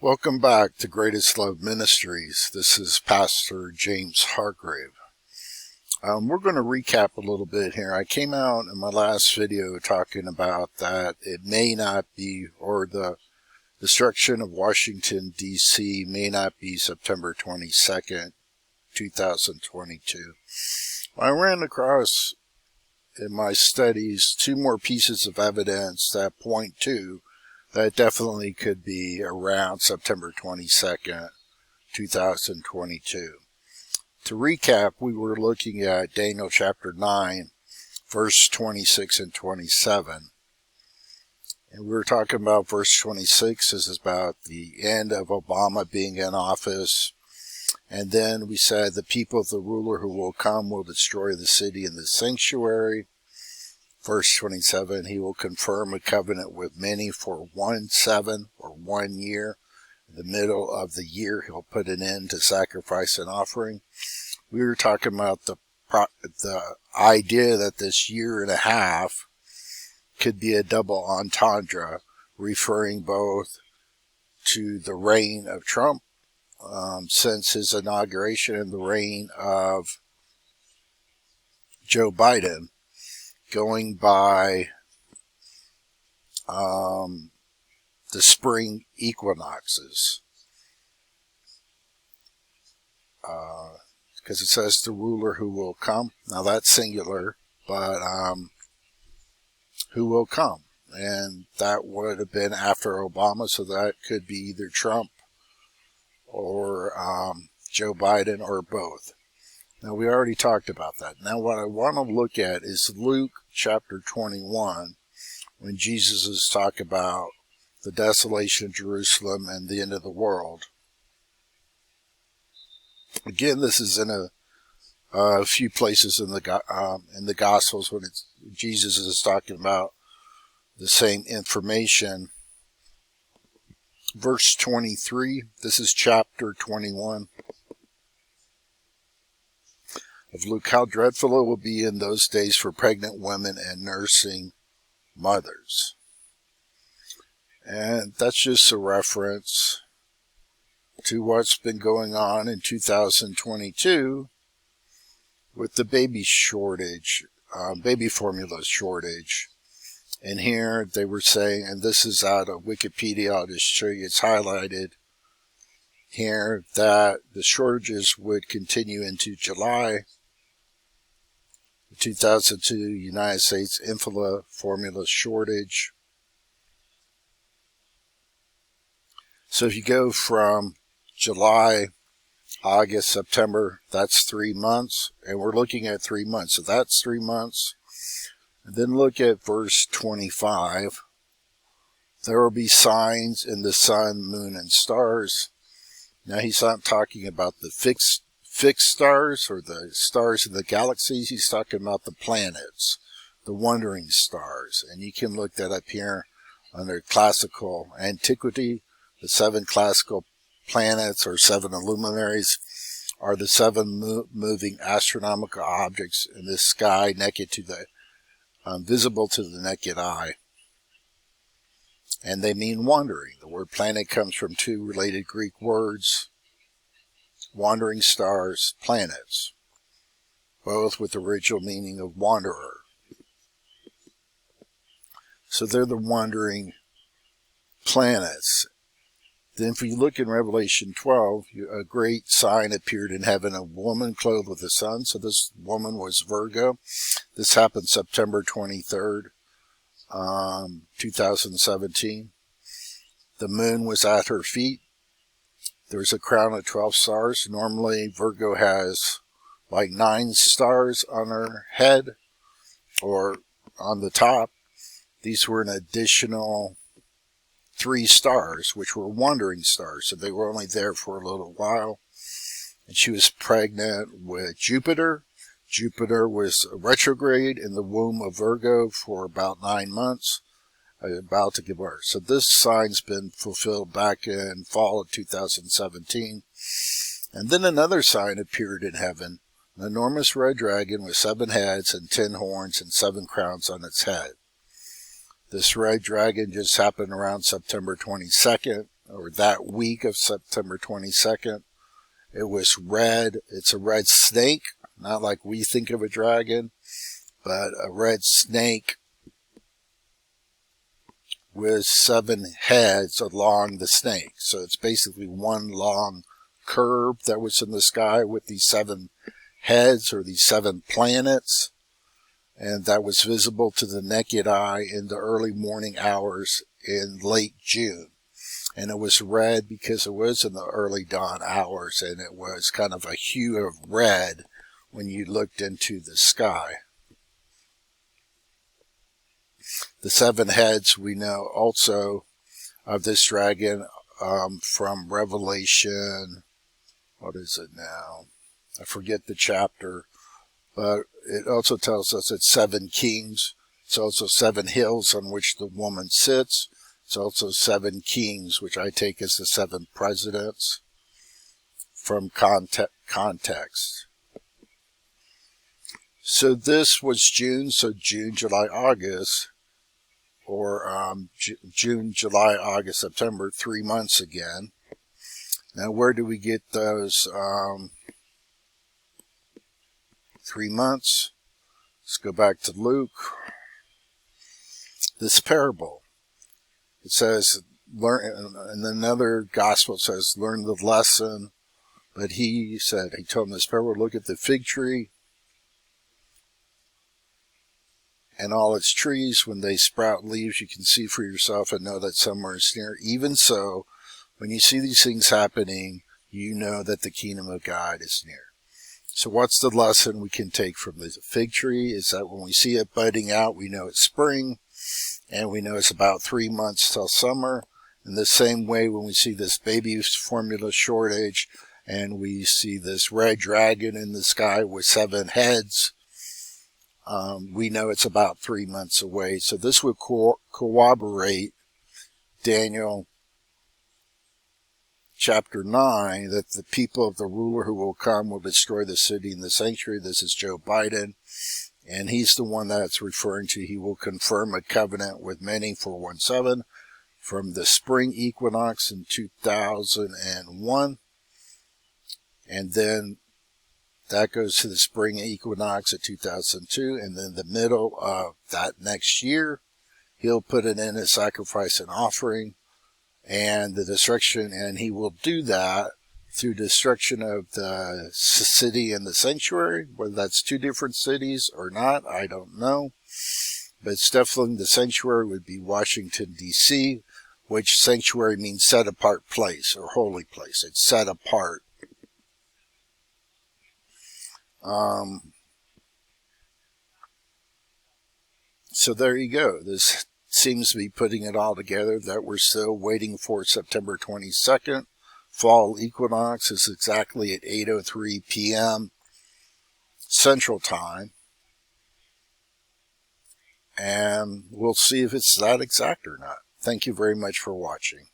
Welcome back to Greatest Love Ministries. This is Pastor James Hargrave. We're going to recap a little bit here. I came out in my last video talking about that it may not be, or the destruction of Washington, D.C. may not be September 22nd, 2022. I ran across in my studies two more pieces of evidence that point to that definitely could be around September 22nd, 2022. To recap, we were looking at Daniel chapter 9, verse 26 and 27. And we were talking about verse 26 is about the end of Obama being in office. And then we said the people of the ruler who will come will destroy the city and the sanctuary. Verse 27, he will confirm a covenant with many for 1/7 or 1 year. In the middle of the year, he'll put an end to sacrifice and offering. We were talking about the idea that this year and a half could be a double entendre, referring both to the reign of Trump since his inauguration and the reign of Joe Biden, going by the spring equinoxes, because it says the ruler who will come. Now that's singular, but who will come, and that would have been after Obama, so that could be either Trump or Joe Biden or both. Now, we already talked about that. Now, what I want to look at is Luke chapter 21, when Jesus is talking about the desolation of Jerusalem and the end of the world. Again, this is in a few places in the Gospels when Jesus is talking about the same information. Verse 23, this is chapter 21. Of Luke, how dreadful it will be in those days for pregnant women and nursing mothers. And that's just a reference to what's been going on in 2022 with the baby shortage, baby formula shortage. And here they were saying, and this is out of Wikipedia, I'll just show you, it's highlighted here, that the shortages would continue into July. 2002 United States infant formula shortage. So if you go from July, August, September, that's 3 months, and we're looking at 3 months. So that's 3 months. And then look at verse 25. There will be signs in the sun, moon, and stars. Now he's not talking about the fixed stars or the stars in the galaxies. He's talking about the planets, the wandering stars. And you can look that up here under classical antiquity. The 7 classical planets or 7 luminaries are the 7 moving astronomical objects in the sky naked to the visible to the naked eye. And they mean wandering. The word planet comes from 2 related Greek words, wandering stars, planets, both with the original meaning of wanderer. So they're the wandering planets. Then if you look in Revelation 12, a great sign appeared in heaven, a woman clothed with the sun. So this woman was Virgo. This happened September 23rd, 2017. The moon was at her feet. There's a crown of 12 stars. Normally, Virgo has like 9 stars on her head or on the top. These were an additional 3 stars, which were wandering stars. So they were only there for a little while. And she was pregnant with Jupiter. Jupiter was retrograde in the womb of Virgo for about 9 months. About to give birth. So this sign's been fulfilled back in fall of 2017. And then another sign appeared in heaven, an enormous red dragon with 7 heads and 10 horns and 7 crowns on its head. This red dragon just happened around September 22nd or that week of September 22nd. It was red. It's a red snake, not like we think of a dragon, but a red snake with 7 heads along the snake. So it's basically one long curve that was in the sky with these 7 heads, or these 7 planets. And that was visible to the naked eye in the early morning hours in late June. And it was red because it was in the early dawn hours, and it was kind of a hue of red when you looked into the sky. The 7 heads we know also of this dragon from Revelation, what is it now? I forget the chapter, but it also tells us it's 7 kings. It's also 7 hills on which the woman sits. It's also 7 kings, which I take as the 7 presidents from context. So this was June, so June, July, August, or June, July, August, September, 3 months again. Now where do we get those 3 months? Let's go back to Luke. This parable. It says, learn, and another gospel says, learn the lesson. But he told him this parable, look at the fig tree and all its trees. When they sprout leaves, you can see for yourself and know that summer is near. Even so, when you see these things happening, you know that the kingdom of God is near. So what's the lesson we can take from the fig tree? Is that when we see it budding out, we know it's spring. And we know it's about 3 months till summer. In the same way, when we see this baby formula shortage and we see this red dragon in the sky with 7 heads, we know it's about 3 months away. So this would corroborate Daniel chapter 9, that the people of the ruler who will come will destroy the city and the sanctuary. This is Joe Biden. And he's the one that's referring to, he will confirm a covenant with many, 417, from the spring equinox in 2001. And then that goes to the spring equinox of 2002. And then the middle of that next year, he'll put it in as sacrifice and offering. And the destruction, and he will do that through destruction of the city and the sanctuary. Whether that's 2 different cities or not, I don't know. But it's definitely, the sanctuary would be Washington, D.C., which sanctuary means set apart place or holy place. It's set apart. So there you go. This seems to be putting it all together, that we're still waiting for September 22nd. Fall equinox is exactly at 8:03 p.m. Central Time. And we'll see if it's that exact or not. Thank you very much for watching.